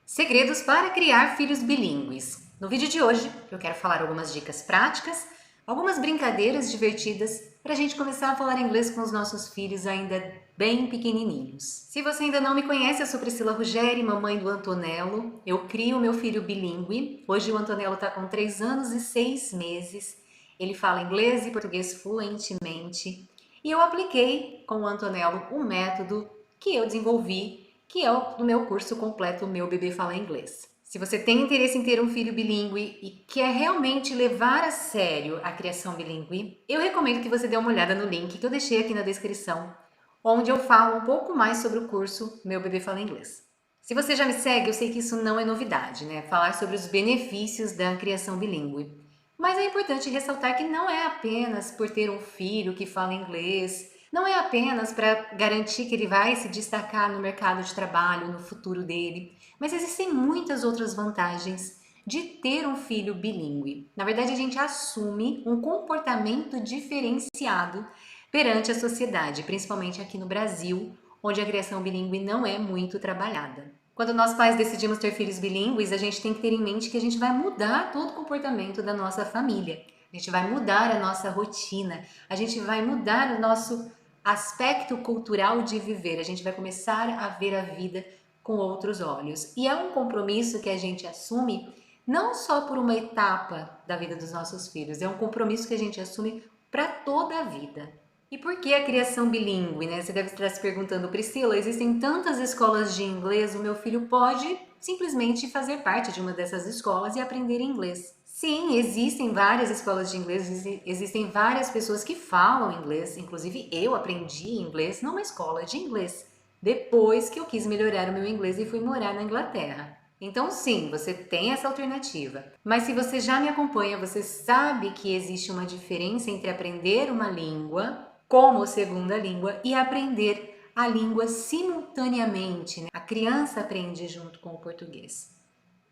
Segredos para criar filhos bilíngues. No vídeo de hoje eu quero falar algumas dicas práticas, algumas brincadeiras divertidas para a gente começar a falar inglês com os nossos filhos ainda bem pequenininhos. Se você ainda não me conhece, eu sou Priscila Ruggeri, mamãe do Antonello. Eu crio meu filho bilíngue. Hoje o Antonello está com 3 anos e 6 meses. Ele fala inglês e português fluentemente. E eu apliquei com o Antonello um método que eu desenvolvi, que é o do meu curso completo Meu Bebê Fala Inglês. Se você tem interesse em ter um filho bilíngue e quer realmente levar a sério a criação bilíngue, eu recomendo que você dê uma olhada no link que eu deixei aqui na descrição, onde eu falo um pouco mais sobre o curso Meu Bebê Fala Inglês. Se você já me segue, eu sei que isso não é novidade, né? Falar sobre os benefícios da criação bilíngue. Mas é importante ressaltar que não é apenas por ter um filho que fala inglês, não é apenas para garantir que ele vai se destacar no mercado de trabalho, no futuro dele, mas existem muitas outras vantagens de ter um filho bilíngue. Na verdade, a gente assume um comportamento diferenciado perante a sociedade, principalmente aqui no Brasil, onde a criação bilíngue não é muito trabalhada. Quando nós pais decidimos ter filhos bilíngues, a gente tem que ter em mente que a gente vai mudar todo o comportamento da nossa família. A gente vai mudar a nossa rotina, a gente vai mudar o nosso aspecto cultural de viver, a gente vai começar a ver a vida com outros olhos. E é um compromisso que a gente assume não só por uma etapa da vida dos nossos filhos, é um compromisso que a gente assume para toda a vida. E por que a criação bilíngue, né? Você deve estar se perguntando, Priscila, existem tantas escolas de inglês, o meu filho pode simplesmente fazer parte de uma dessas escolas e aprender inglês. Sim, existem várias escolas de inglês, existem várias pessoas que falam inglês, inclusive eu aprendi inglês numa escola de inglês, depois que eu quis melhorar o meu inglês e fui morar na Inglaterra. Então sim, você tem essa alternativa. Mas se você já me acompanha, você sabe que existe uma diferença entre aprender uma língua como segunda língua e aprender a língua simultaneamente, né? A criança aprende junto com o português.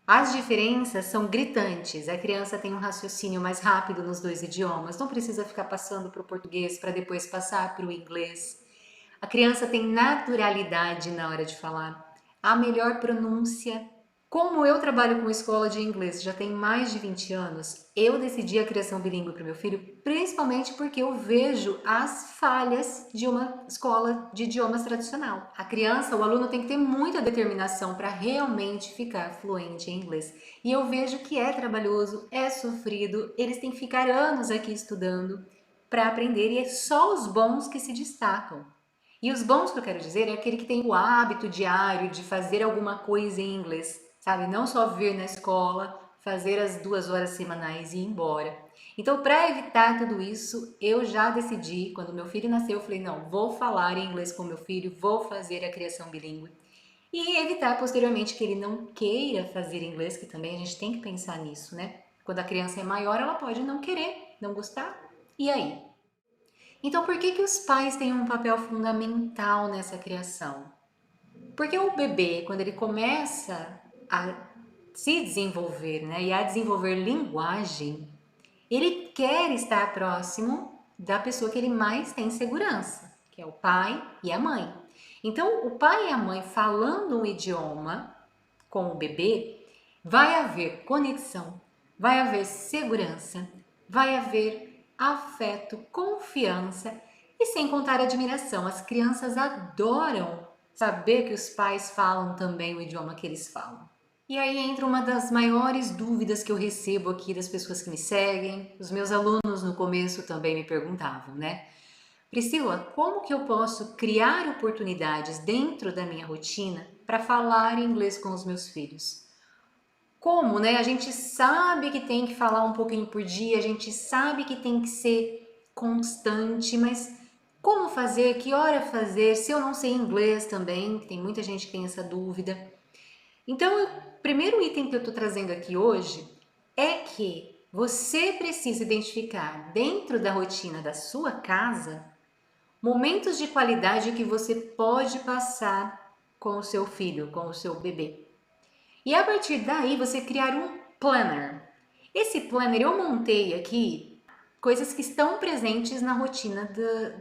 As diferenças são gritantes. A criança tem um raciocínio mais rápido nos dois idiomas, não precisa ficar passando para o português para depois passar para o inglês. A criança tem naturalidade na hora de falar, a melhor pronúncia. Como eu trabalho com escola de inglês já tem mais de 20 anos, eu decidi a criação bilíngue para o meu filho, principalmente porque eu vejo as falhas de uma escola de idiomas tradicional. A criança, o aluno tem que ter muita determinação para realmente ficar fluente em inglês. E eu vejo que é trabalhoso, é sofrido, eles têm que ficar anos aqui estudando para aprender e é só os bons que se destacam. E os bons que eu quero dizer é aquele que tem o hábito diário de fazer alguma coisa em inglês, sabe? Não só vir na escola, fazer as 2 horas semanais e ir embora. Então, para evitar tudo isso, eu já decidi, quando meu filho nasceu, eu falei, não, vou falar em inglês com meu filho, vou fazer a criação bilíngue. E evitar posteriormente que ele não queira fazer inglês, que também a gente tem que pensar nisso, né? Quando a criança é maior, ela pode não querer, não gostar. E aí? Então, por que os pais têm um papel fundamental nessa criação? Porque o bebê, quando ele começa a se desenvolver, né, e a desenvolver linguagem, ele quer estar próximo da pessoa que ele mais tem segurança, que é o pai e a mãe. Então, o pai e a mãe falando um idioma com o bebê, vai haver conexão, vai haver segurança, vai haver afeto, confiança e sem contar admiração. As crianças adoram saber que os pais falam também o idioma que eles falam. E aí entra uma das maiores dúvidas que eu recebo aqui das pessoas que me seguem. Os meus alunos no começo também me perguntavam, né? Priscila, como que eu posso criar oportunidades dentro da minha rotina para falar inglês com os meus filhos? Como, né? A gente sabe que tem que falar um pouquinho por dia, a gente sabe que tem que ser constante, mas como fazer? Que hora fazer? Se eu não sei inglês também, tem muita gente que tem essa dúvida. Então, o primeiro item que eu estou trazendo aqui hoje é que você precisa identificar dentro da rotina da sua casa momentos de qualidade que você pode passar com o seu filho, com o seu bebê. E a partir daí você criar um planner. Esse planner eu montei aqui coisas que estão presentes na rotina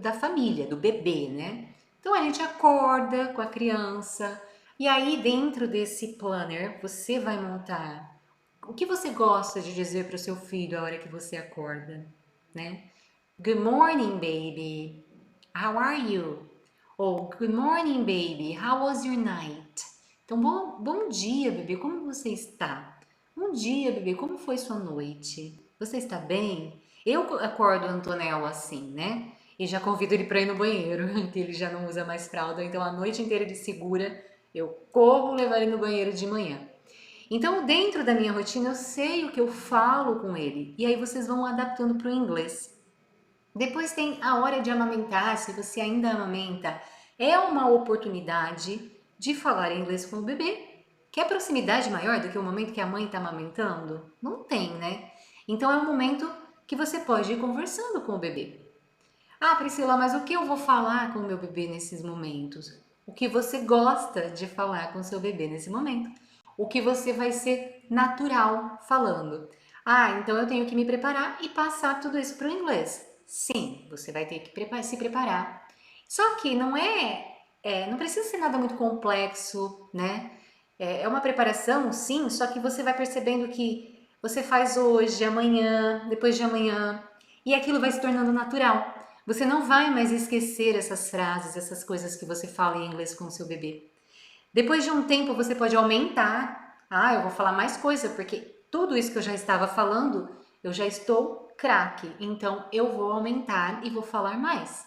da família, do bebê, né? Então a gente acorda com a criança E aí, dentro desse planner, você vai montar o que você gosta de dizer para o seu filho a hora que você acorda, né? Good morning, baby. How are you? Ou Good morning, baby. How was your night? Então, bom dia, bebê. Como você está? Bom dia, bebê. Como foi sua noite? Você está bem? Eu acordo o Antonello assim, né? E já convido ele para ir no banheiro, que ele já não usa mais fralda, então a noite inteira ele segura. Eu corro levar ele no banheiro de manhã. Então, dentro da minha rotina, eu sei o que eu falo com ele. E aí vocês vão adaptando para o inglês. Depois tem a hora de amamentar, se você ainda amamenta, é uma oportunidade de falar inglês com o bebê. Quer proximidade maior do que o momento que a mãe está amamentando? Não tem, né? Então é um momento que você pode ir conversando com o bebê. Ah, Priscila, mas o que eu vou falar com o meu bebê nesses momentos? O que você gosta de falar com o seu bebê nesse momento? O que você vai ser natural falando? Ah, então eu tenho que me preparar e passar tudo isso para o inglês. Sim, você vai ter que se preparar. Só que não precisa ser nada muito complexo, né? É uma preparação, sim, só que você vai percebendo que você faz hoje, amanhã, depois de amanhã, e aquilo vai se tornando natural. Você não vai mais esquecer essas frases, essas coisas que você fala em inglês com o seu bebê. Depois de um tempo, você pode aumentar. Ah, eu vou falar mais coisa, porque tudo isso que eu já estava falando, eu já estou craque. Então, eu vou aumentar e vou falar mais.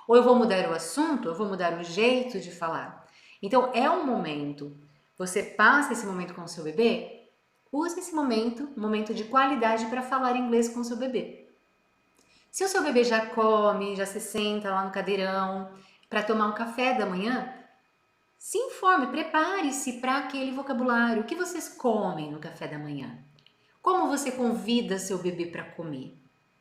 Ou eu vou mudar o assunto, eu vou mudar o jeito de falar. Então, é um momento. Você passa esse momento com o seu bebê, use esse momento, um momento de qualidade para falar inglês com o seu bebê. Se o seu bebê já come, já se senta lá no cadeirão para tomar um café da manhã, se informe, prepare-se para aquele vocabulário. O que vocês comem no café da manhã? Como você convida seu bebê para comer?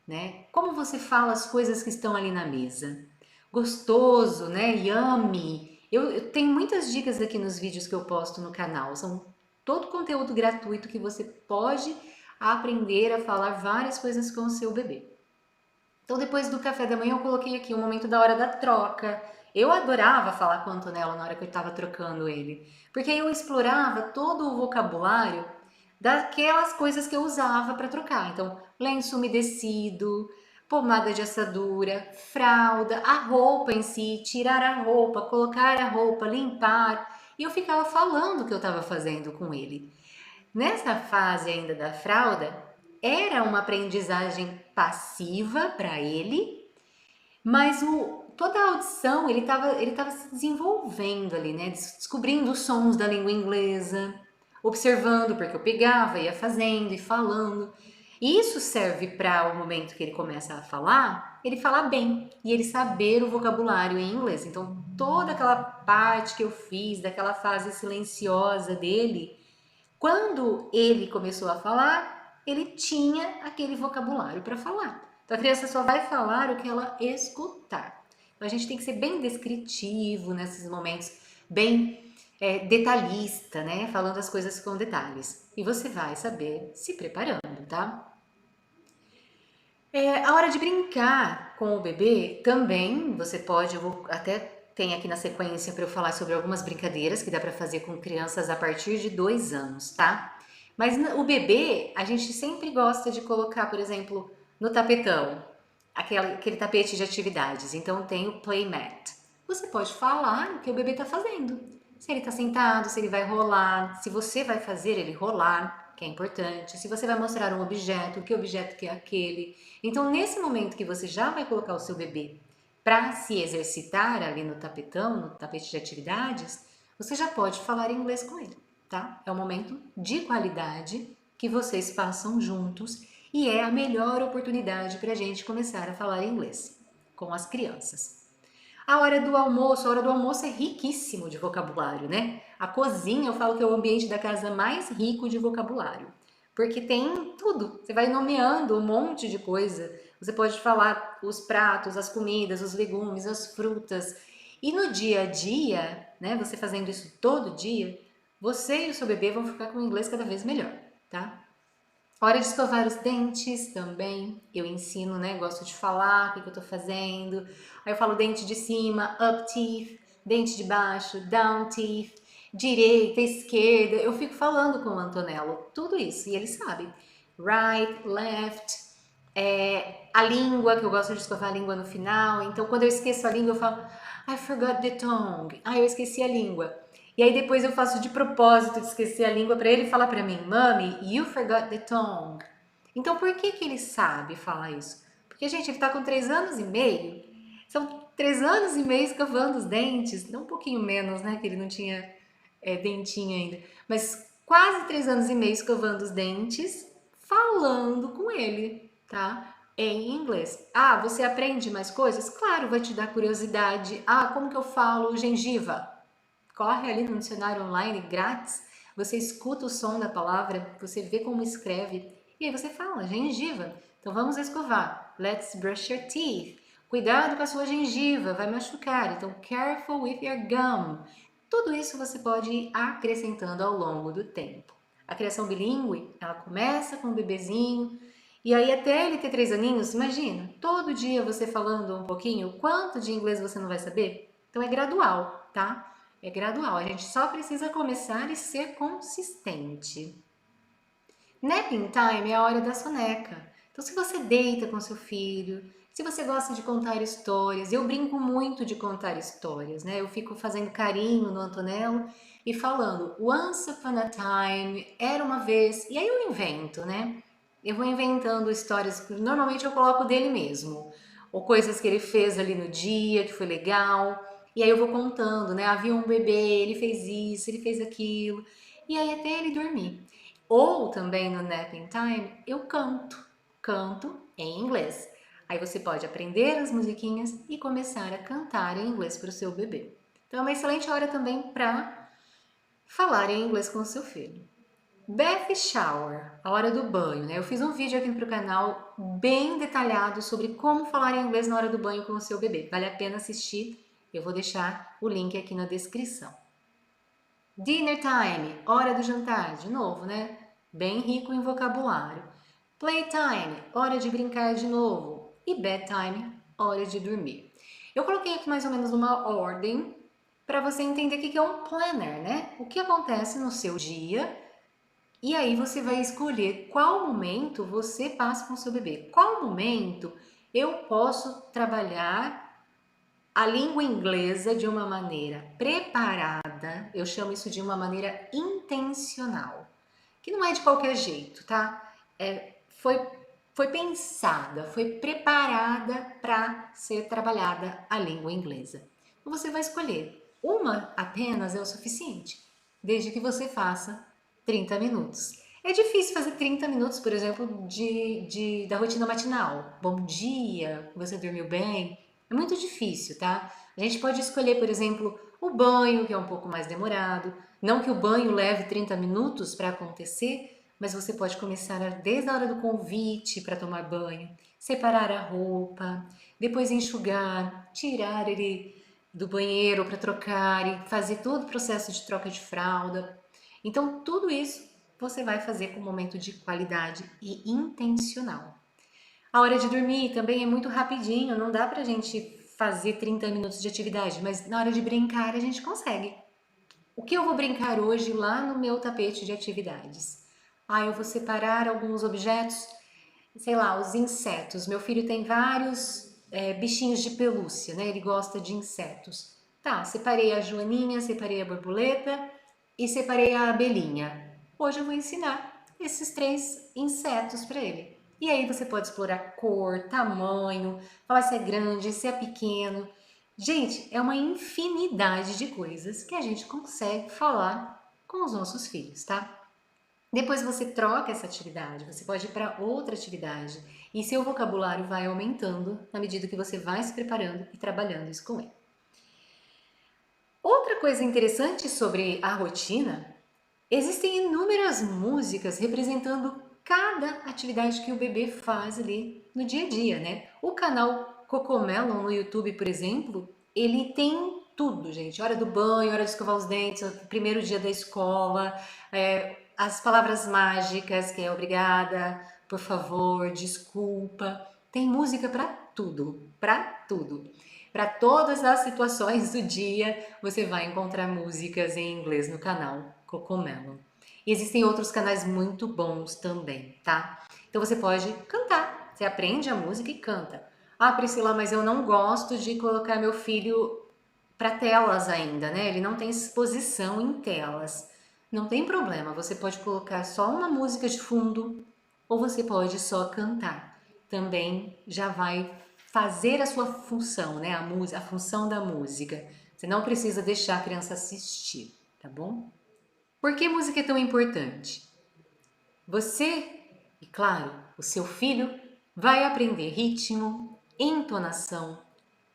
Né? Como você fala as coisas que estão ali na mesa? Gostoso, né? Yummy. Eu tenho muitas dicas aqui nos vídeos que eu posto no canal. São todo conteúdo gratuito que você pode aprender a falar várias coisas com o seu bebê. Então, depois do café da manhã, eu coloquei aqui o momento da hora da troca. Eu adorava falar com o Antonello na hora que eu estava trocando ele, porque aí eu explorava todo o vocabulário daquelas coisas que eu usava para trocar. Então, lenço umedecido, pomada de assadura, fralda, a roupa em si, tirar a roupa, colocar a roupa, limpar. E eu ficava falando o que eu estava fazendo com ele. Nessa fase ainda da fralda, era uma aprendizagem passiva para ele, mas toda a audição ele tava se desenvolvendo ali, né? Descobrindo os sons da língua inglesa, observando, porque eu pegava, ia fazendo e falando. E isso serve para o momento que ele começa a falar, ele falar bem e ele saber o vocabulário em inglês. Então, toda aquela parte que eu fiz, daquela fase silenciosa dele, quando ele começou a falar, ele tinha aquele vocabulário para falar. Então a criança só vai falar o que ela escutar. Então a gente tem que ser bem descritivo nesses momentos, bem detalhista, né? Falando as coisas com detalhes. E você vai saber se preparando, tá? A hora de brincar com o bebê também você pode, eu vou até tem aqui na sequência para eu falar sobre algumas brincadeiras que dá para fazer com crianças a partir de 2 anos, tá? Mas o bebê, a gente sempre gosta de colocar, por exemplo, no tapetão, aquele tapete de atividades. Então tem o playmat. Você pode falar o que o bebê está fazendo. Se ele está sentado, se ele vai rolar, se você vai fazer ele rolar, que é importante. Se você vai mostrar um objeto, que objeto que é aquele. Então, nesse momento que você já vai colocar o seu bebê para se exercitar ali no tapetão, no tapete de atividades, você já pode falar inglês com ele, tá? É um momento de qualidade que vocês passam juntos e é a melhor oportunidade para a gente começar a falar inglês com as crianças. A hora do almoço é riquíssimo de vocabulário, né? A cozinha, eu falo que é o ambiente da casa mais rico de vocabulário, porque tem tudo. Você vai nomeando um monte de coisa. Você pode falar os pratos, as comidas, os legumes, as frutas. E no dia a dia, né, você fazendo isso todo dia, você e o seu bebê vão ficar com o inglês cada vez melhor, tá? Hora de escovar os dentes também. Eu ensino, né? Gosto de falar o que eu tô fazendo. Aí eu falo dente de cima, up teeth, dente de baixo, down teeth. direita, esquerda, eu fico falando com o Antonello tudo isso e ele sabe. Right, left, a língua, que eu gosto de escovar a língua no final, então quando eu esqueço a língua eu falo I forgot the tongue, eu esqueci a língua. E aí depois eu faço de propósito de esquecer a língua para ele falar para mim, Mommy, you forgot the tongue. Então por que que ele sabe falar isso? Porque, gente, ele tá com 3 anos e meio, são 3 anos e meio escovando os dentes, não um pouquinho menos, né, que ele não tinha dentinho ainda, mas quase 3 anos e meio escovando os dentes, falando com ele, tá? Em inglês. Ah, você aprende mais coisas? Claro, vai te dar curiosidade. Ah, como que eu falo gengiva? Corre ali no dicionário online grátis, você escuta o som da palavra, você vê como escreve e aí você fala gengiva. Então vamos escovar. Let's brush your teeth. Cuidado com a sua gengiva, vai machucar. Então careful with your gum. Tudo isso você pode ir acrescentando ao longo do tempo. A criação bilíngue, ela começa com o bebezinho, e aí até ele ter 3 aninhos, imagina, todo dia você falando um pouquinho, quanto de inglês você não vai saber? Então é gradual, tá? É gradual, a gente só precisa começar e ser consistente. Napping time é a hora da soneca. Então, se você deita com seu filho, se você gosta de contar histórias, eu brinco muito de contar histórias, né? Eu fico fazendo carinho no Antonello e falando Once upon a time, era uma vez, e aí eu invento, né? Eu vou inventando histórias, normalmente eu coloco dele mesmo, ou coisas que ele fez ali no dia, que foi legal, e aí eu vou contando, né? Havia um bebê, ele fez isso, ele fez aquilo, e aí até ele dormir. Ou também no Napping Time eu canto em inglês. Aí você pode aprender as musiquinhas e começar a cantar em inglês para o seu bebê. Então é uma excelente hora também para falar em inglês com o seu filho. Bath shower, a hora do banho, né? Eu fiz um vídeo aqui pro canal bem detalhado sobre como falar em inglês na hora do banho com o seu bebê. Vale a pena assistir. Eu vou deixar o link aqui na descrição. Dinner time, hora do jantar, de novo, né? Bem rico em vocabulário. Playtime, hora de brincar de novo. E bedtime, hora de dormir. Eu coloquei aqui mais ou menos uma ordem para você entender o que é um planner, né? O que acontece no seu dia e aí você vai escolher qual momento você passa com o seu bebê. Qual momento eu posso trabalhar a língua inglesa de uma maneira preparada, eu chamo isso de uma maneira intencional, que não é de qualquer jeito, tá? Foi pensada, foi preparada para ser trabalhada a língua inglesa. Então você vai escolher uma apenas é o suficiente, desde que você faça 30 minutos. É difícil fazer 30 minutos, por exemplo, da rotina matinal. Bom dia, você dormiu bem? É muito difícil, tá? A gente pode escolher, por exemplo, o banho, que é um pouco mais demorado. Não que o banho leve 30 minutos para acontecer, mas você pode começar desde a hora do convite para tomar banho, separar a roupa, depois enxugar, tirar ele do banheiro para trocar e fazer todo o processo de troca de fralda. Então, tudo isso você vai fazer com um momento de qualidade e intencional. A hora de dormir também é muito rapidinho, não dá pra gente fazer 30 minutos de atividade, mas na hora de brincar a gente consegue. O que eu vou brincar hoje lá no meu tapete de atividades? Eu vou separar alguns objetos, sei lá, os insetos. Meu filho tem vários bichinhos de pelúcia, né? Ele gosta de insetos. Tá, separei a joaninha, separei a borboleta e separei a abelhinha. Hoje eu vou ensinar esses 3 insetos para ele. E aí você pode explorar cor, tamanho, falar se é grande, se é pequeno. Gente, é uma infinidade de coisas que a gente consegue falar com os nossos filhos, tá? Depois você troca essa atividade, você pode ir para outra atividade e seu vocabulário vai aumentando na medida que você vai se preparando e trabalhando isso com ele. Outra coisa interessante sobre a rotina, existem inúmeras músicas representando cada atividade que o bebê faz ali no dia a dia, né? O canal Cocomelon no YouTube, por exemplo, ele tem tudo, gente. Hora do banho, hora de escovar os dentes, primeiro dia da escola, as palavras mágicas, que é obrigada, por favor, desculpa. Tem música para tudo, para tudo. Para todas as situações do dia, você vai encontrar músicas em inglês no canal Cocomelo. E existem outros canais muito bons também, tá? Então você pode cantar, você aprende a música e canta. Ah, Priscila, mas eu não gosto de colocar meu filho para telas ainda, né? Ele não tem exposição em telas. Não tem problema, você pode colocar só uma música de fundo ou você pode só cantar. Também já vai fazer a sua função, né? A função da música. Você não precisa deixar a criança assistir, tá bom? Por que música é tão importante? Você, e claro, o seu filho, vai aprender ritmo, entonação,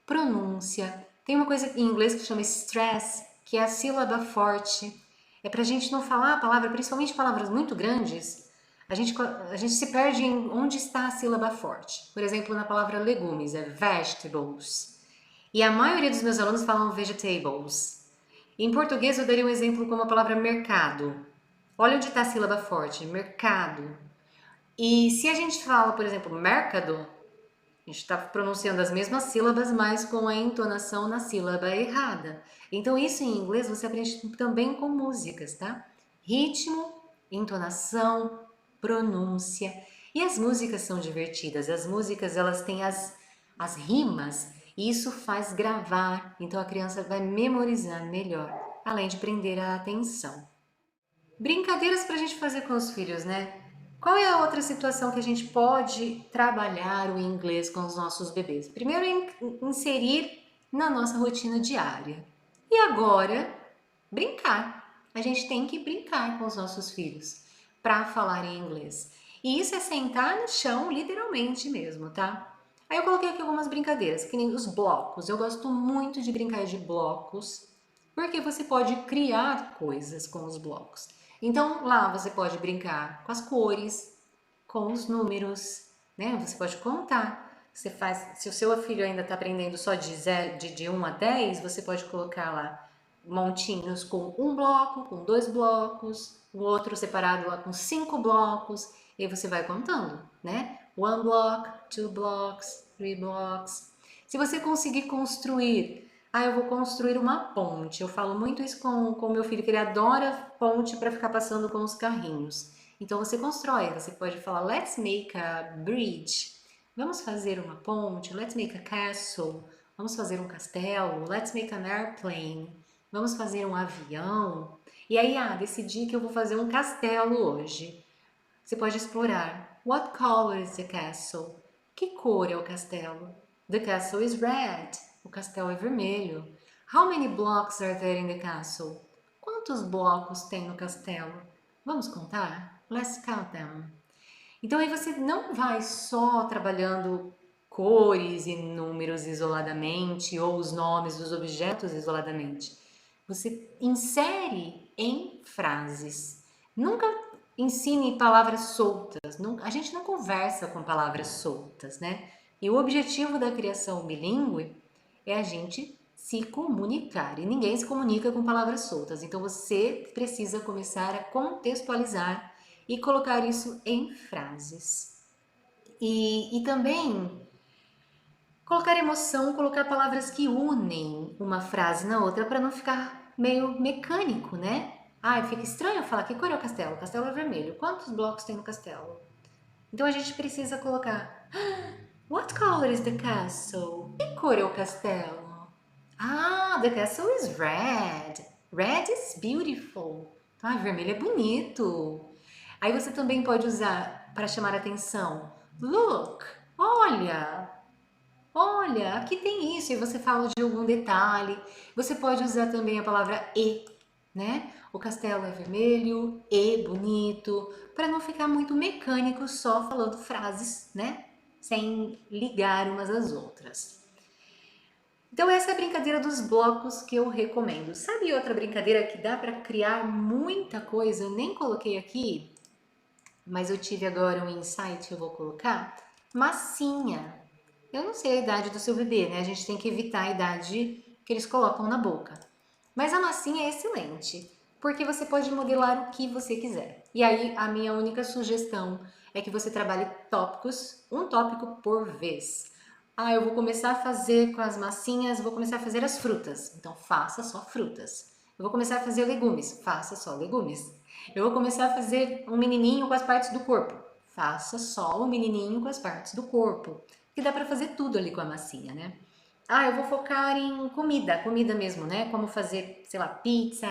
pronúncia. Tem uma coisa em inglês que chama stress, que é a sílaba forte. É para a gente não falar a palavra, principalmente palavras muito grandes, a gente se perde em onde está a sílaba forte. Por exemplo, na palavra legumes, é vegetables. E a maioria dos meus alunos falam vegetables. Em português, eu daria um exemplo como a palavra mercado. Olha onde está a sílaba forte, mercado. E se a gente fala, por exemplo, mercado, a gente está pronunciando as mesmas sílabas, mas com a entonação na sílaba errada. Então, isso em inglês você aprende também com músicas, tá? Ritmo, entonação, pronúncia. E as músicas são divertidas. As músicas, elas têm as rimas, e isso faz gravar. Então, a criança vai memorizar melhor, além de prender a atenção. Brincadeiras para a gente fazer com os filhos, né? Qual é a outra situação que a gente pode trabalhar o inglês com os nossos bebês? Primeiro, inserir na nossa rotina diária. E agora, brincar. A gente tem que brincar com os nossos filhos para falar em inglês. E isso é sentar no chão, literalmente mesmo, tá? Aí eu coloquei aqui algumas brincadeiras, que nem os blocos. Eu gosto muito de brincar de blocos, porque você pode criar coisas com os blocos. Então lá você pode brincar com as cores, com os números, né? Você pode contar. Você faz, se o seu filho ainda está aprendendo só de 1 a 10, você pode colocar lá montinhos com um bloco, com 2 blocos, o outro separado lá com 5 blocos, e aí você vai contando, né? 1 block, 2 blocks, 3 blocks. Se você conseguir construir, eu vou construir uma ponte. Eu falo muito isso com o meu filho, que ele adora ponte para ficar passando com os carrinhos. Então você constrói, você pode falar, let's make a bridge. Vamos fazer uma ponte, let's make a castle. Vamos fazer um castelo, let's make an airplane. Vamos fazer um avião. E aí, decidi que eu vou fazer um castelo hoje. Você pode explorar. What color is the castle? Que cor é o castelo? The castle is red. O castelo é vermelho. How many blocks are there in the castle? Quantos blocos tem no castelo? Vamos contar? Let's count them. Então aí você não vai só trabalhando cores e números isoladamente ou os nomes dos objetos isoladamente. Você insere em frases. Nunca ensine palavras soltas. A gente não conversa com palavras soltas, né? E o objetivo da criação bilíngue é a gente se comunicar. E ninguém se comunica com palavras soltas. Então você precisa começar a contextualizar e colocar isso em frases. E também colocar emoção, colocar palavras que unem uma frase na outra para não ficar meio mecânico, né? Fica estranho falar que cor é o castelo? O castelo é vermelho. Quantos blocos tem no castelo? Então a gente precisa colocar What color is the castle? Que cor é o castelo? The castle is red. Red is beautiful. Vermelho é bonito. Aí você também pode usar para chamar a atenção. Look, olha, aqui tem isso. E você fala de algum detalhe. Você pode usar também a palavra e, né? O castelo é vermelho, e bonito, para não ficar muito mecânico só falando frases, né? Sem ligar umas às outras. Então essa é a brincadeira dos blocos que eu recomendo. Sabe outra brincadeira que dá para criar muita coisa? Eu nem coloquei aqui, mas eu tive agora um insight, eu vou colocar. Massinha. Eu não sei a idade do seu bebê, né? A gente tem que evitar a idade que eles colocam na boca. Mas a massinha é excelente, porque você pode modelar o que você quiser. E aí a minha única sugestão é que você trabalhe tópicos, um tópico por vez. Ah, eu vou começar a fazer com as massinhas, vou começar a fazer as frutas. Então faça só frutas. Eu vou começar a fazer legumes, faça só legumes. Eu vou começar a fazer um menininho com as partes do corpo. Faça só o menininho com as partes do corpo. Que dá para fazer tudo ali com a massinha, né? Ah, eu vou focar em comida, comida mesmo, né? Como fazer, sei lá, pizza,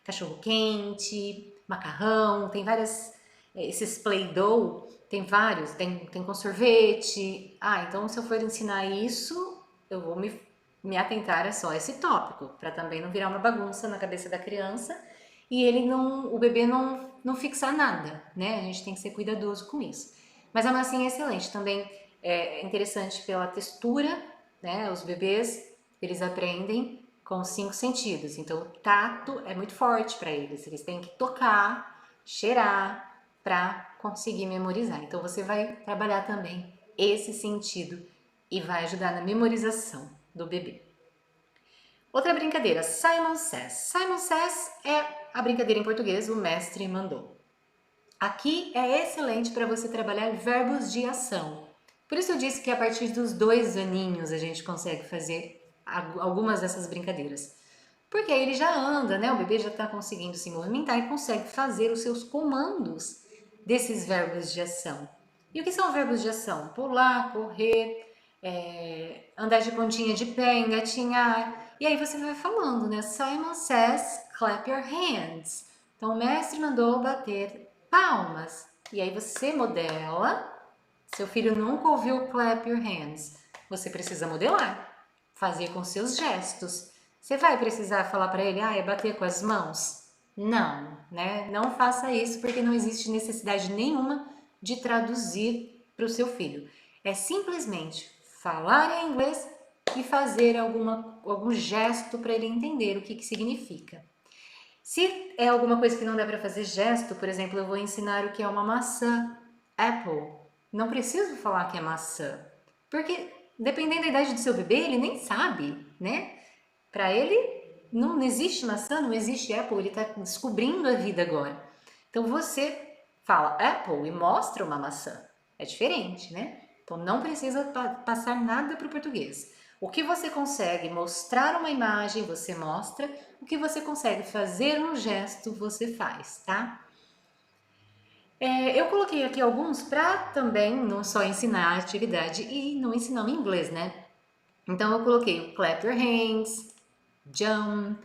cachorro quente, macarrão, tem várias, esses Play-Doh, tem vários, tem com sorvete. Ah, então se eu for ensinar isso, eu vou me atentar a só esse tópico, para também não virar uma bagunça na cabeça da criança e ele não, o bebê não fixar nada, né? A gente tem que ser cuidadoso com isso. Mas a massinha é excelente, também é interessante pela textura, né? Os bebês, eles aprendem com os 5 sentidos, então o tato é muito forte para eles têm que tocar, cheirar para conseguir memorizar. Então você vai trabalhar também esse sentido e vai ajudar na memorização do bebê. Outra brincadeira, Simon Says. Simon Says é a brincadeira em português, o mestre mandou. Aqui é excelente para você trabalhar verbos de ação. Por isso eu disse que a partir dos 2 aninhos a gente consegue fazer algumas dessas brincadeiras. Porque aí ele já anda, né? O bebê já está conseguindo se movimentar e consegue fazer os seus comandos desses verbos de ação. E o que são verbos de ação? Pular, correr, andar de pontinha de pé, engatinhar. E aí você vai falando, né? Simon says, clap your hands. Então o mestre mandou bater palmas. E aí você modela. Seu filho nunca ouviu clap your hands. Você precisa modelar, fazer com seus gestos. Você vai precisar falar para ele, é bater com as mãos? Não, né? Não faça isso porque não existe necessidade nenhuma de traduzir para o seu filho. É simplesmente falar em inglês e fazer algum gesto para ele entender o que significa. Se é alguma coisa que não dá para fazer gesto, por exemplo, eu vou ensinar o que é uma maçã, apple. Não preciso falar que é maçã, porque dependendo da idade do seu bebê, ele nem sabe, né? Para ele não existe maçã, não existe apple, ele está descobrindo a vida agora. Então você fala apple e mostra uma maçã. É diferente, né? Então não precisa passar nada para o português. O que você consegue mostrar uma imagem, você mostra. O que você consegue fazer um gesto, você faz, tá? Eu coloquei aqui alguns para também não só ensinar a atividade e não ensinar o inglês, né? Então eu coloquei o clap your hands, jump,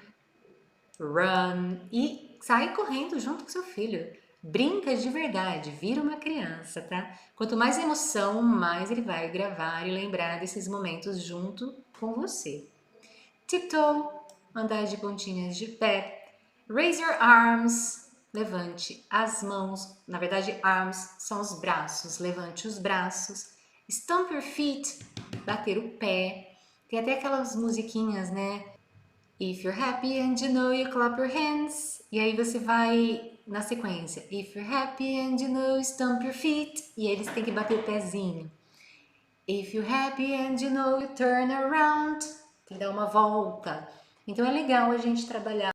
run e sai correndo junto com seu filho. Brinca de verdade, vira uma criança, tá? Quanto mais emoção, mais ele vai gravar e lembrar desses momentos junto com você. Tiptoe, andar de pontinhas de pé. Raise your arms, levante as mãos. Na verdade, arms são os braços, levante os braços. Stomp your feet, bater o pé. Tem até aquelas musiquinhas, né? If you're happy and you know you clap your hands. E aí você vai na sequência. If you're happy and you know you stomp your feet. E eles têm que bater o pezinho. If you're happy and you know you turn around. Tem que dar uma volta. Então é legal a gente trabalhar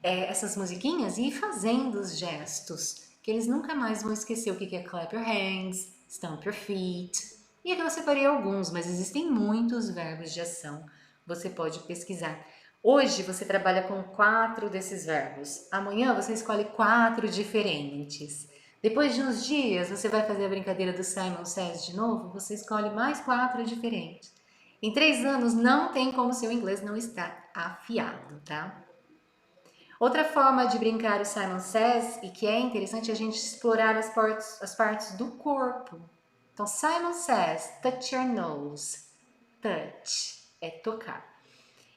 essas musiquinhas e ir fazendo os gestos. Que eles nunca mais vão esquecer o que é clap your hands, stomp your feet. E aqui eu separei alguns, mas existem muitos verbos de ação. Você pode pesquisar. Hoje você trabalha com 4 desses verbos. Amanhã você escolhe 4 diferentes. Depois de uns dias você vai fazer a brincadeira do Simon Says de novo, você escolhe mais 4 diferentes. Em 3 anos não tem como seu inglês não estar afiado, tá? Outra forma de brincar o Simon Says, e que é interessante, é a gente explorar as partes do corpo. Então, Simon Says, touch your nose. Touch é tocar.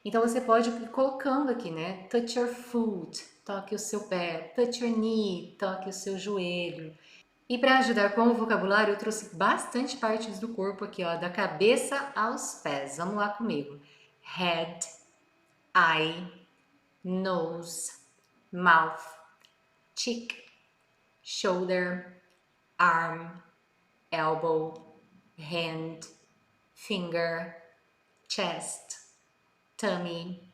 Então você pode ir colocando aqui, né? Touch your foot, toque o seu pé. Touch your knee, toque o seu joelho. E para ajudar com o vocabulário, eu trouxe bastante partes do corpo aqui, ó, da cabeça aos pés. Vamos lá comigo. Head, eye, nose, mouth, cheek, shoulder, arm, elbow, hand, finger, chest, tummy,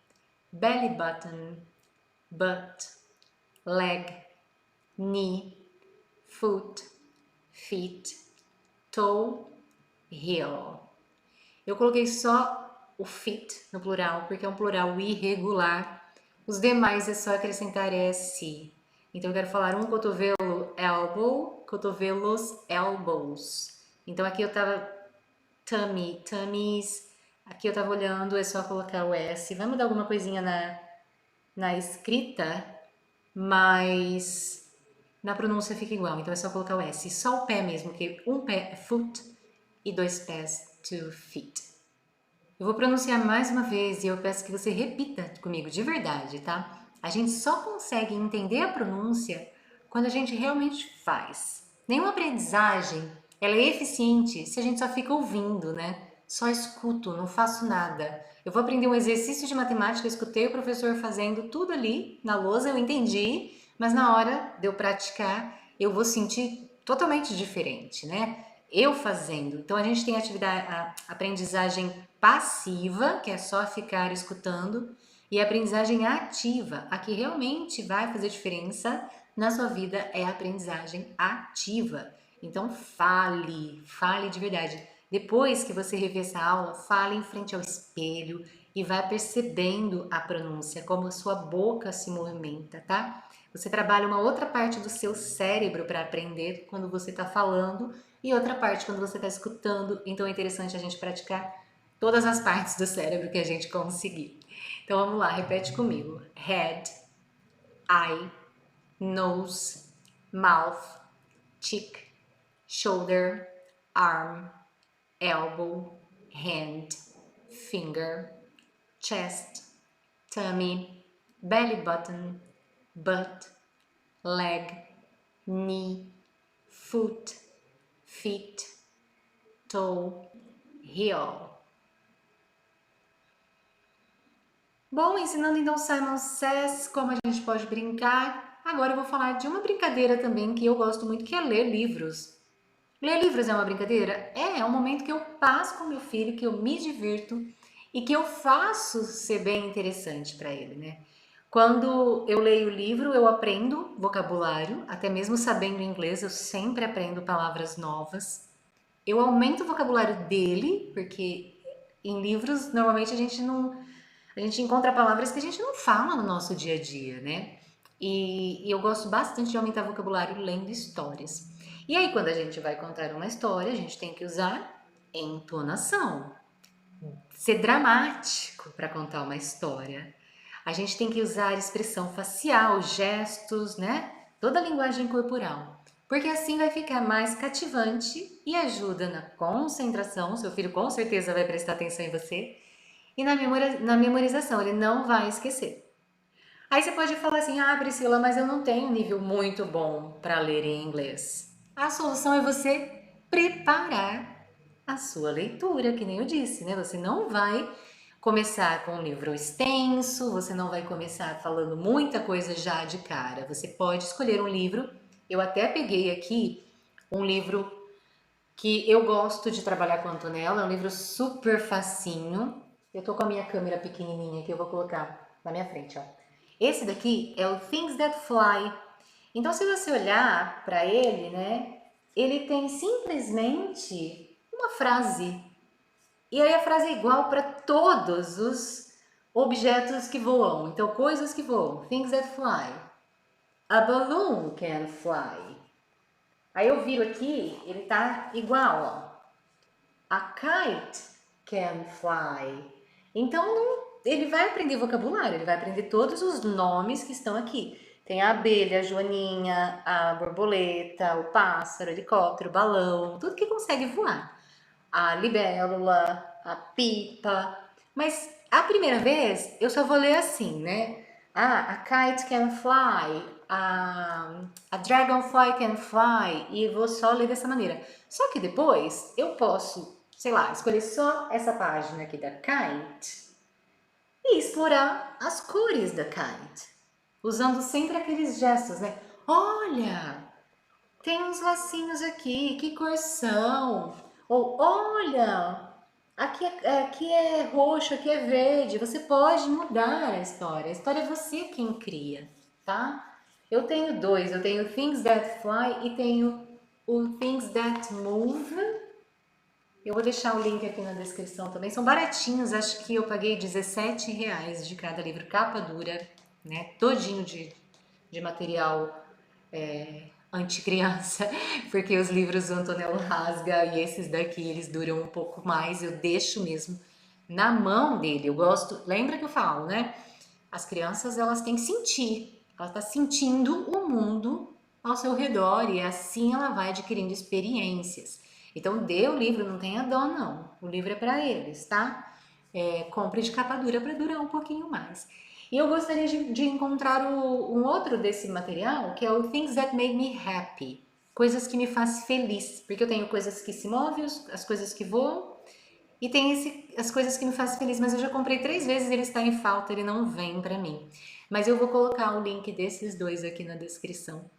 belly button, butt, leg, knee, foot, feet, toe, heel. Eu coloquei só o feet no plural, porque é um plural irregular. Os demais é só acrescentar S. Então eu quero falar um cotovelo, elbow, cotovelos, elbows. Então aqui eu tava tummy, tummies. Aqui eu tava olhando, é só colocar o S. Vai mudar alguma coisinha na escrita, mas na pronúncia fica igual. Então é só colocar o S. Só o pé mesmo, que um pé é foot e dois pés, 2 feet. Eu vou pronunciar mais uma vez e eu peço que você repita comigo de verdade, tá? A gente só consegue entender a pronúncia quando a gente realmente faz. Nenhuma aprendizagem ela é eficiente se a gente só fica ouvindo, né? Só escuto, não faço nada. Eu vou aprender um exercício de matemática, eu escutei o professor fazendo tudo ali na lousa, eu entendi, mas na hora de eu praticar, eu vou sentir totalmente diferente, né? Eu fazendo. Então a gente tem a aprendizagem passiva, que é só ficar escutando, e a aprendizagem ativa, a que realmente vai fazer diferença na sua vida é a aprendizagem ativa. Então fale de verdade. Depois que você rever essa aula, fale em frente ao espelho e vai percebendo a pronúncia, como a sua boca se movimenta, tá? Você trabalha uma outra parte do seu cérebro para aprender quando você está falando e outra parte quando você está escutando. Então é interessante a gente praticar todas as partes do cérebro que a gente conseguir. Então vamos lá, repete comigo: head, eye, nose, mouth, cheek, shoulder, arm, elbow, hand, finger, chest, tummy, belly button, butt, leg, knee, foot, feet, toe, heel. Bom, ensinando então Simon Says como a gente pode brincar, agora eu vou falar de uma brincadeira também que eu gosto muito, que é ler livros. Ler livros é uma brincadeira? É um momento que eu passo com meu filho, que eu me divirto e que eu faço ser bem interessante para ele, né? Quando eu leio o livro, eu aprendo vocabulário, até mesmo sabendo inglês, eu sempre aprendo palavras novas. Eu aumento o vocabulário dele, porque em livros normalmente a gente encontra palavras que a gente não fala no nosso dia a dia, né? E eu gosto bastante de aumentar vocabulário lendo histórias. E aí, quando a gente vai contar uma história, a gente tem que usar entonação, ser dramático para contar uma história. A gente tem que usar expressão facial, gestos, né? Toda a linguagem corporal. Porque assim vai ficar mais cativante e ajuda na concentração. Seu filho com certeza vai prestar atenção em você. E na memorização, ele não vai esquecer. Aí você pode falar assim: ah, Priscila, mas eu não tenho um nível muito bom para ler em inglês. A solução é você preparar a sua leitura, que nem eu disse, né? Você não vai começar com um livro extenso, você não vai começar falando muita coisa já de cara. Você pode escolher um livro. Eu até peguei aqui um livro que eu gosto de trabalhar com a Antonella, é um livro super facinho. Eu tô com a minha câmera pequenininha que eu vou colocar na minha frente, ó. Esse daqui é o Things That Fly. Então, se você olhar para ele, né, ele tem simplesmente uma frase. E aí a frase é igual para todos os objetos que voam. Então, coisas que voam. Things that fly. A balloon can fly. Aí eu viro aqui, ele tá igual, ó. A kite can fly. Então, ele vai aprender vocabulário, ele vai aprender todos os nomes que estão aqui. Tem a abelha, a joaninha, a borboleta, o pássaro, o helicóptero, o balão, tudo que consegue voar. A libélula, a pipa. Mas a primeira vez eu só vou ler assim, né? Ah, a kite can fly, a dragonfly can fly, e vou só ler dessa maneira. Só que depois eu posso, sei lá, escolher só essa página aqui da kite e explorar as cores da kite, usando sempre aqueles gestos, né? Olha, tem uns lacinhos aqui, que cor são? Ou olha, aqui é roxo, aqui é verde. Você pode mudar a história. A história é você quem cria, tá? Eu tenho dois, eu tenho Things That Fly e tenho o Things That Move. Eu vou deixar o link aqui na descrição também. São baratinhos, acho que eu paguei R$ 17 de cada livro, capa dura, né? Todinho de material anti-criança, porque os livros do Antonello rasga e esses daqui eles duram um pouco mais. Eu deixo mesmo na mão dele. Eu gosto, lembra que eu falo, né? As crianças elas têm que sentir, ela está sentindo o mundo ao seu redor e assim ela vai adquirindo experiências. Então dê o livro, não tenha dó não, o livro é para eles, tá? Compre de capa dura para durar um pouquinho mais. E eu gostaria de encontrar um outro desse material, que é o Things That Make Me Happy, coisas que me fazem feliz, porque eu tenho coisas que se movem, as coisas que voam, e tem as coisas que me fazem feliz, mas eu já comprei 3 vezes, ele está em falta, ele não vem para mim. Mas eu vou colocar o link desses dois aqui na descrição,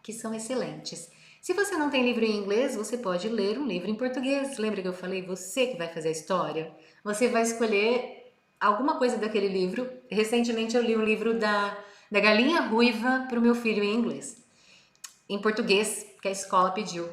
que são excelentes. Se você não tem livro em inglês, você pode ler um livro em português. Lembra que eu falei? Você que vai fazer a história. Você vai escolher alguma coisa daquele livro. Recentemente eu li um livro da Galinha Ruiva para o meu filho em inglês. Em português, que a escola pediu.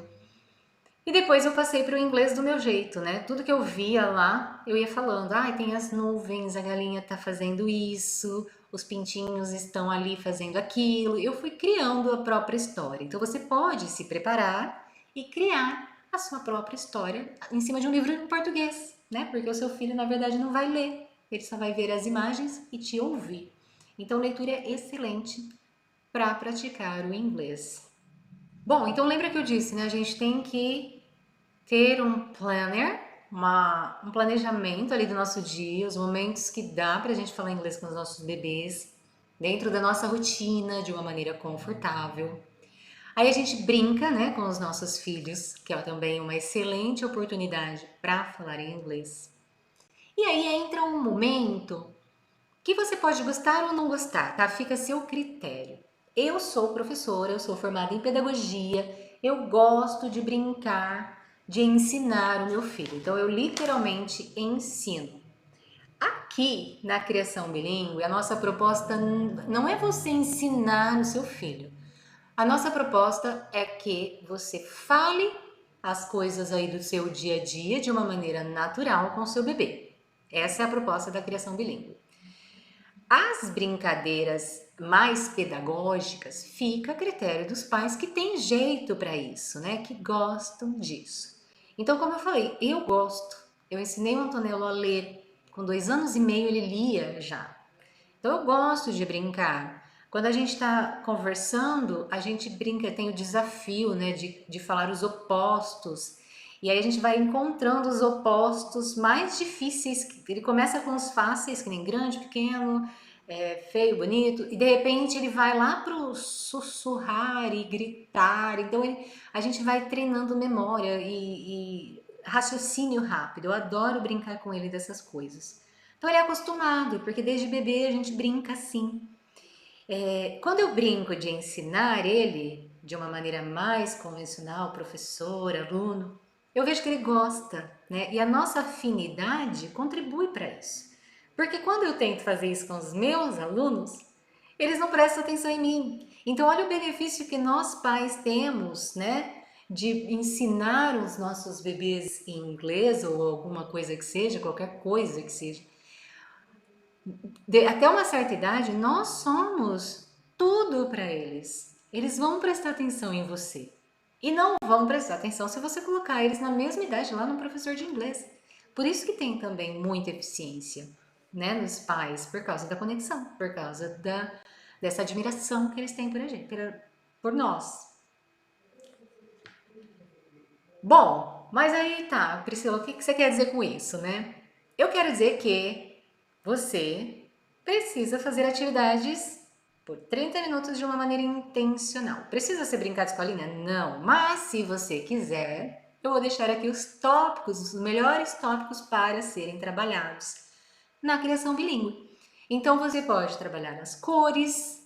E depois eu passei para o inglês do meu jeito, né? Tudo que eu via lá, eu ia falando. Ah, tem as nuvens, a galinha tá fazendo isso, os pintinhos estão ali fazendo aquilo. Eu fui criando a própria história. Então você pode se preparar e criar a sua própria história em cima de um livro em português, né? Porque o seu filho, na verdade, não vai ler, ele só vai ver as imagens e te ouvir. Então, leitura é excelente para praticar o inglês. Bom, então lembra que eu disse, né? A gente tem que ter um planner, um planejamento ali do nosso dia, os momentos que dá pra gente falar inglês com os nossos bebês, dentro da nossa rotina, de uma maneira confortável. Aí a gente brinca, né, com os nossos filhos, que é também uma excelente oportunidade para falar em inglês. E aí entra um momento que você pode gostar ou não gostar, tá? Fica a seu critério. Eu sou professora, eu sou formada em pedagogia, eu gosto de brincar, de ensinar o meu filho. Então eu literalmente ensino. Aqui na criação bilíngue, a nossa proposta não é você ensinar o seu filho. A nossa proposta é que você fale as coisas aí do seu dia a dia de uma maneira natural com o seu bebê. Essa é a proposta da criação bilíngue. As brincadeiras mais pedagógicas fica a critério dos pais que têm jeito para isso, né? Que gostam disso. Então, como eu falei, eu gosto. Eu ensinei o Antonello a ler. Com 2 anos e meio ele lia já. Então eu gosto de brincar. Quando a gente está conversando, a gente brinca, tem o desafio, né, de falar os opostos. E aí a gente vai encontrando os opostos mais difíceis. Ele começa com os fáceis, que nem grande, pequeno, feio, bonito, e de repente ele vai lá pro sussurrar e gritar. Então a gente vai treinando memória e raciocínio rápido. Eu adoro brincar com ele dessas coisas. Então ele é acostumado, porque desde bebê a gente brinca assim. Quando eu brinco de ensinar ele de uma maneira mais convencional, professor, aluno, eu vejo que ele gosta, né? E a nossa afinidade contribui para isso. Porque quando eu tento fazer isso com os meus alunos, eles não prestam atenção em mim. Então, olha o benefício que nós pais temos, né? De ensinar os nossos bebês em inglês ou alguma coisa que seja, qualquer coisa que seja. Até uma certa idade, nós somos tudo para eles. Eles vão prestar atenção em você. E não vão prestar atenção se você colocar eles na mesma idade lá no professor de inglês. Por isso que tem também muita eficiência, né, nos pais, por causa da conexão, por causa dessa admiração que eles têm por a gente, por nós. Bom, mas aí tá, Priscila, o que você quer dizer com isso, né? Eu quero dizer que você precisa fazer atividades por 30 minutos de uma maneira intencional. Precisa ser brincar de escolinha? Não. Mas se você quiser, eu vou deixar aqui os tópicos, os melhores tópicos para serem trabalhados na criação bilíngue. Então você pode trabalhar nas cores,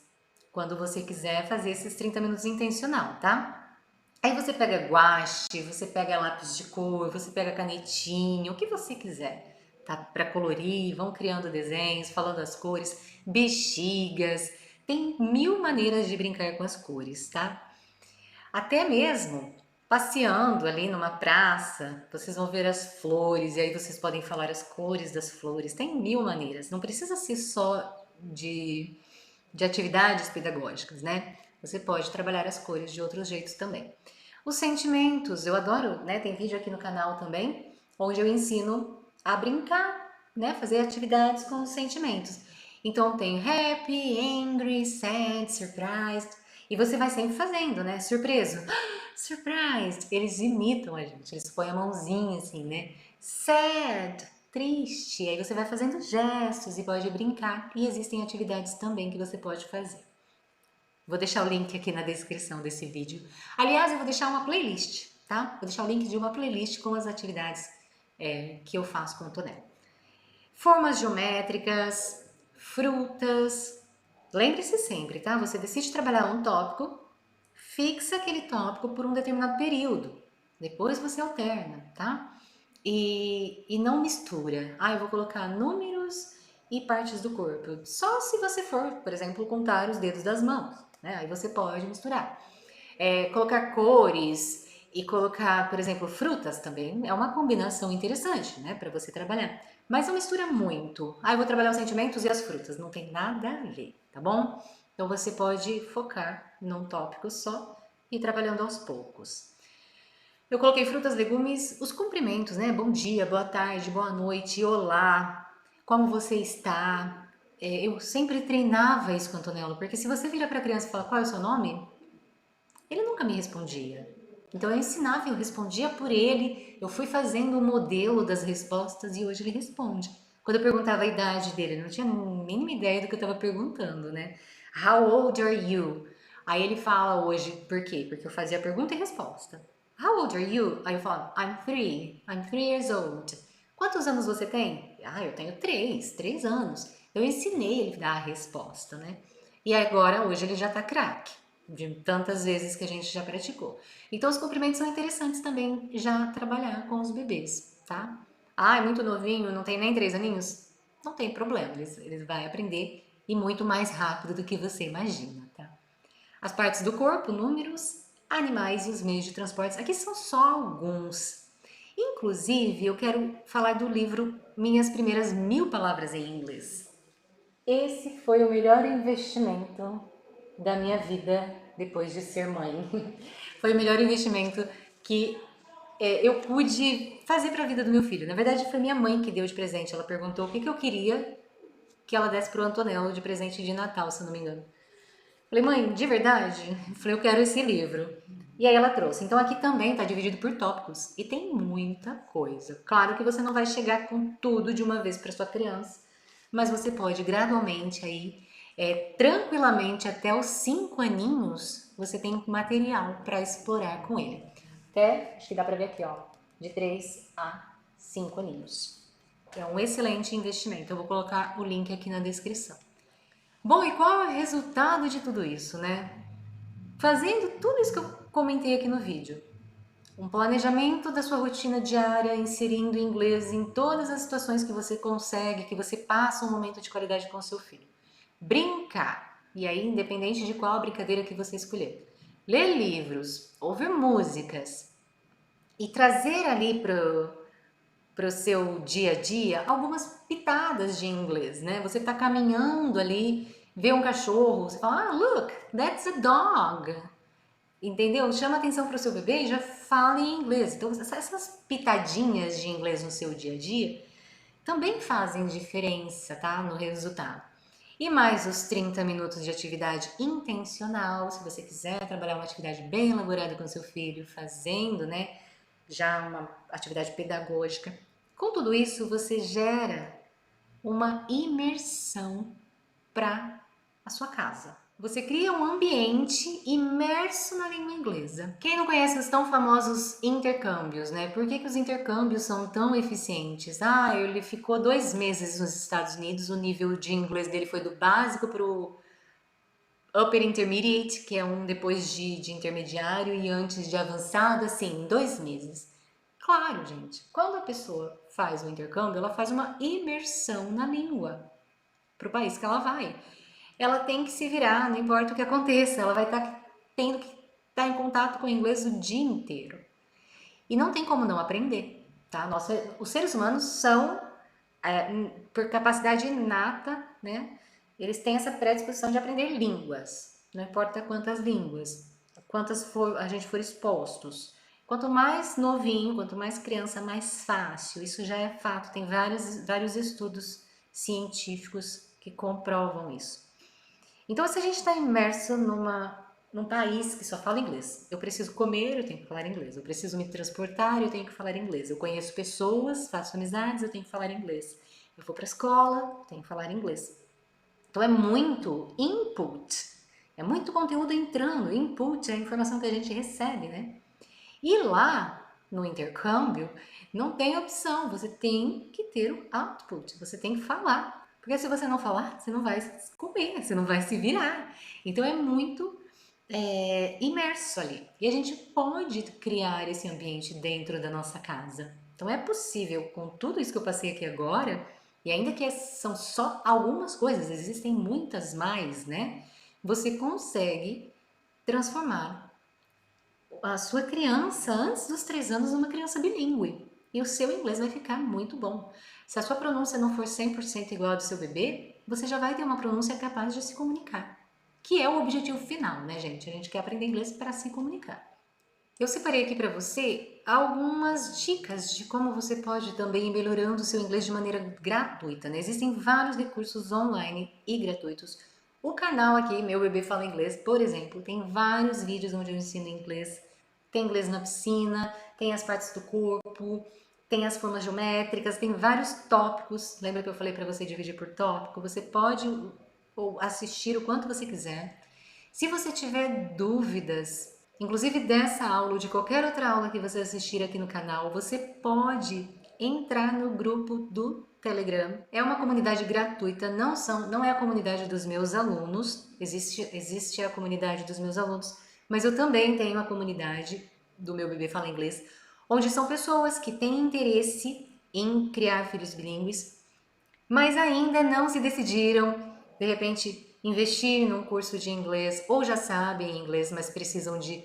quando você quiser fazer esses 30 minutos intencional, tá? Aí você pega guache, você pega lápis de cor, você pega canetinha, o que você quiser, tá? Para colorir, vão criando desenhos, falando as cores, bexigas, tem mil maneiras de brincar com as cores, tá? Até mesmo passeando ali numa praça, vocês vão ver as flores e aí vocês podem falar as cores das flores. Tem mil maneiras, não precisa ser só de atividades pedagógicas, né? Você pode trabalhar as cores de outros jeitos também. Os sentimentos, eu adoro, né? Tem vídeo aqui no canal também, onde eu ensino a brincar, né? Fazer atividades com os sentimentos. Então tem happy, angry, sad, surprised. E você vai sempre fazendo, né? Surpreso. Surprised. Eles imitam a gente, eles põem a mãozinha assim, né? Sad, triste. Aí você vai fazendo gestos e pode brincar. E existem atividades também que você pode fazer. Vou deixar o link aqui na descrição desse vídeo. Aliás, eu vou deixar uma playlist, tá? Vou deixar o link de uma playlist com as atividades que eu faço com o Tonel. Formas geométricas, frutas. Lembre-se sempre, tá? Você decide trabalhar um tópico, fixa aquele tópico por um determinado período. Depois você alterna, tá? E não mistura. Ah, eu vou colocar números e partes do corpo. Só se você for, por exemplo, contar os dedos das mãos, né? Aí você pode misturar. Colocar cores e colocar, por exemplo, frutas também é uma combinação interessante, né, para você trabalhar. Mas não mistura muito. Ah, eu vou trabalhar os sentimentos e as frutas. Não tem nada a ver, tá bom? Então você pode focar num tópico só e ir trabalhando aos poucos. Eu coloquei frutas, legumes, os cumprimentos, né? Bom dia, boa tarde, boa noite, olá, como você está? Eu sempre treinava isso com o Antonello, porque se você vira para a criança e fala qual é o seu nome, ele nunca me respondia. Então eu ensinava, eu respondia por ele, eu fui fazendo o modelo das respostas e hoje ele responde. Quando eu perguntava a idade dele, ele não tinha a mínima ideia do que eu estava perguntando, né? How old are you? Aí ele fala hoje, por quê? Porque eu fazia pergunta e resposta. How old are you? Aí eu falava, I'm 3 years old. Quantos anos você tem? Ah, eu tenho 3 anos. Eu ensinei ele a dar a resposta, né? E agora, hoje, ele já tá craque, de tantas vezes que a gente já praticou. Então, os cumprimentos são interessantes também já trabalhar com os bebês, tá? Ah, é muito novinho, não tem nem 3 aninhos? Não tem problema, eles vai aprender e muito mais rápido do que você imagina, tá? As partes do corpo, números, animais e os meios de transporte. Aqui são só alguns. Inclusive, eu quero falar do livro Minhas Primeiras 1000 Palavras em Inglês. Esse foi o melhor investimento da minha vida depois de ser mãe. Foi o melhor investimento que eu pude fazer para a vida do meu filho. Na verdade, foi minha mãe que deu de presente. Ela perguntou o que eu queria que ela desse pro Antonello de presente de Natal, se eu não me engano. Falei, mãe, de verdade? Falei, eu quero esse livro. E aí ela trouxe. Então aqui também está dividido por tópicos e tem muita coisa. Claro que você não vai chegar com tudo de uma vez para sua criança, mas você pode gradualmente aí, tranquilamente até os 5 aninhos, você tem material para explorar com ele. Até, acho que dá para ver aqui, ó, de 3 a 5 aninhos. É um excelente investimento. Eu vou colocar o link aqui na descrição. Bom, e qual é o resultado de tudo isso, né? Fazendo tudo isso que eu comentei aqui no vídeo. Um planejamento da sua rotina diária, inserindo inglês em todas as situações que você consegue, que você passa um momento de qualidade com o seu filho. Brincar, e aí independente de qual brincadeira que você escolher. Ler livros, ouvir músicas e trazer ali para o seu dia a dia algumas pitadas de inglês, né? Você está caminhando ali, vê um cachorro, você fala, look, that's a dog. Entendeu? Chama atenção para o seu bebê e já fala em inglês. Então, essas pitadinhas de inglês no seu dia a dia também fazem diferença, tá? No resultado. E mais os 30 minutos de atividade intencional, se você quiser trabalhar uma atividade bem elaborada com seu filho, fazendo, né, já uma atividade pedagógica. Com tudo isso, você gera uma imersão para a sua casa. Você cria um ambiente imerso na língua inglesa. Quem não conhece os tão famosos intercâmbios, né? Por que os intercâmbios são tão eficientes? Ah, ele ficou 2 meses nos Estados Unidos, o nível de inglês dele foi do básico para o Upper Intermediate, que é um depois de intermediário e antes de avançado, assim, em 2 meses. Claro, gente, quando a pessoa faz o intercâmbio, ela faz uma imersão na língua para o país que ela vai. Ela tem que se virar, não importa o que aconteça, ela vai estar tendo que estar em contato com o inglês o dia inteiro. E não tem como não aprender, tá? Os seres humanos são, por capacidade inata, né? Eles têm essa predisposição de aprender línguas, não importa quantas línguas, a gente for expostos. Quanto mais novinho, quanto mais criança, mais fácil. Isso já é fato, tem vários estudos científicos que comprovam isso. Então, se a gente está imerso num país que só fala inglês, eu preciso comer, eu tenho que falar inglês. Eu preciso me transportar, eu tenho que falar inglês. Eu conheço pessoas, faço amizades, eu tenho que falar inglês. Eu vou para a escola, eu tenho que falar inglês. Então, é muito input, é muito conteúdo entrando. Input é a informação que a gente recebe, né? E lá no intercâmbio não tem opção, você tem que ter o output, você tem que falar. Porque se você não falar, você não vai comer, você não vai se virar. Então é muito imerso ali. E a gente pode criar esse ambiente dentro da nossa casa. Então é possível, com tudo isso que eu passei aqui agora, e ainda que são só algumas coisas, existem muitas mais, né? Você consegue transformar a sua criança, antes dos 3 anos, numa criança bilíngue. E o seu inglês vai ficar muito bom. Se a sua pronúncia não for 100% igual ao do seu bebê, você já vai ter uma pronúncia capaz de se comunicar. Que é o objetivo final, né, gente? A gente quer aprender inglês para se comunicar. Eu separei aqui para você algumas dicas de como você pode também ir melhorando o seu inglês de maneira gratuita, né? Existem vários recursos online e gratuitos. O canal aqui, Meu Bebê Fala Inglês, por exemplo, tem vários vídeos onde eu ensino inglês. Tem inglês na piscina, tem as partes do corpo, tem as formas geométricas, tem vários tópicos. Lembra que eu falei para você dividir por tópico? Você pode assistir o quanto você quiser. Se você tiver dúvidas, inclusive dessa aula ou de qualquer outra aula que você assistir aqui no canal, você pode entrar no grupo do Telegram. É uma comunidade gratuita, não é a comunidade dos meus alunos, existe a comunidade dos meus alunos, mas eu também tenho a comunidade do Meu Bebê Fala Inglês, onde são pessoas que têm interesse em criar filhos bilíngues, mas ainda não se decidiram, de repente, investir num curso de inglês, ou já sabem inglês, mas precisam de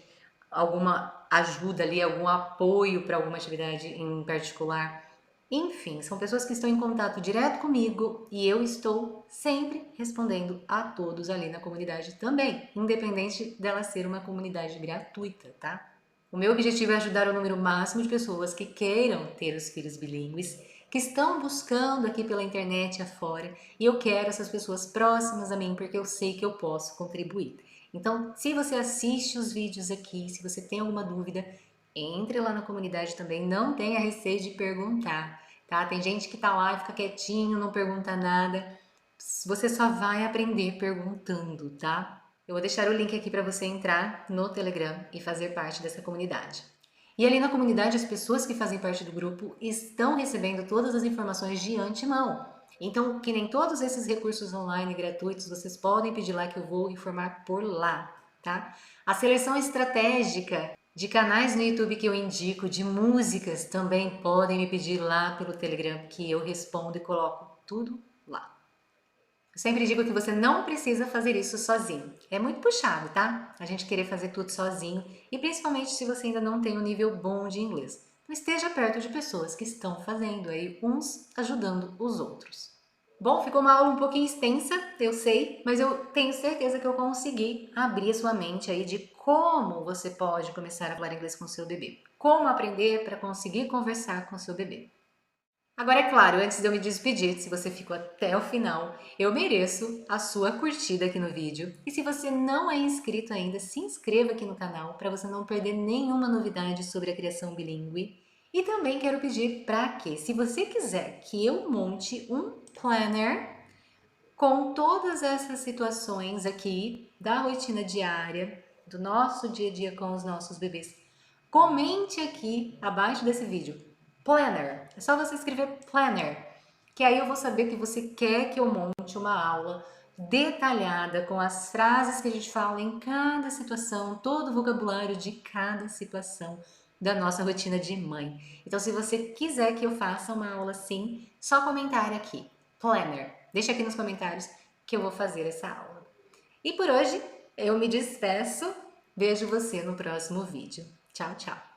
alguma ajuda ali, algum apoio para alguma atividade em particular. Enfim, são pessoas que estão em contato direto comigo e eu estou sempre respondendo a todos ali na comunidade também, independente dela ser uma comunidade gratuita, tá? O meu objetivo é ajudar o número máximo de pessoas que queiram ter os filhos bilíngues, que estão buscando aqui pela internet afora, e eu quero essas pessoas próximas a mim porque eu sei que eu posso contribuir. Então, se você assiste os vídeos aqui, se você tem alguma dúvida, entre lá na comunidade também, não tenha receio de perguntar, tá? Tem gente que tá lá e fica quietinho, não pergunta nada. Você só vai aprender perguntando, tá? Eu vou deixar o link aqui para você entrar no Telegram e fazer parte dessa comunidade. E ali na comunidade, as pessoas que fazem parte do grupo estão recebendo todas as informações de antemão. Então, que nem todos esses recursos online gratuitos, vocês podem pedir lá que eu vou informar por lá, tá? A seleção estratégica de canais no YouTube que eu indico, de músicas, também podem me pedir lá pelo Telegram, que eu respondo e coloco tudo lá. Eu sempre digo que você não precisa fazer isso sozinho. É muito puxado, tá? A gente querer fazer tudo sozinho, e principalmente se você ainda não tem um nível bom de inglês. Então esteja perto de pessoas que estão fazendo aí, uns ajudando os outros. Bom, ficou uma aula um pouquinho extensa, eu sei, mas eu tenho certeza que eu consegui abrir a sua mente aí de como você pode começar a falar inglês com o seu bebê. Como aprender para conseguir conversar com o seu bebê. Agora, é claro, antes de eu me despedir, se você ficou até o final, eu mereço a sua curtida aqui no vídeo. E se você não é inscrito ainda, se inscreva aqui no canal para você não perder nenhuma novidade sobre a criação bilíngue. E também quero pedir para que, se você quiser que eu monte um planner com todas essas situações aqui da rotina diária, do nosso dia a dia com os nossos bebês, comente aqui abaixo desse vídeo. Planner. É só você escrever planner, que aí eu vou saber que você quer que eu monte uma aula detalhada com as frases que a gente fala em cada situação, todo o vocabulário de cada situação da nossa rotina de mãe. Então, se você quiser que eu faça uma aula assim, só comentar aqui, planner. Deixa aqui nos comentários que eu vou fazer essa aula. E por hoje eu me despeço. Vejo você no próximo vídeo. Tchau, tchau.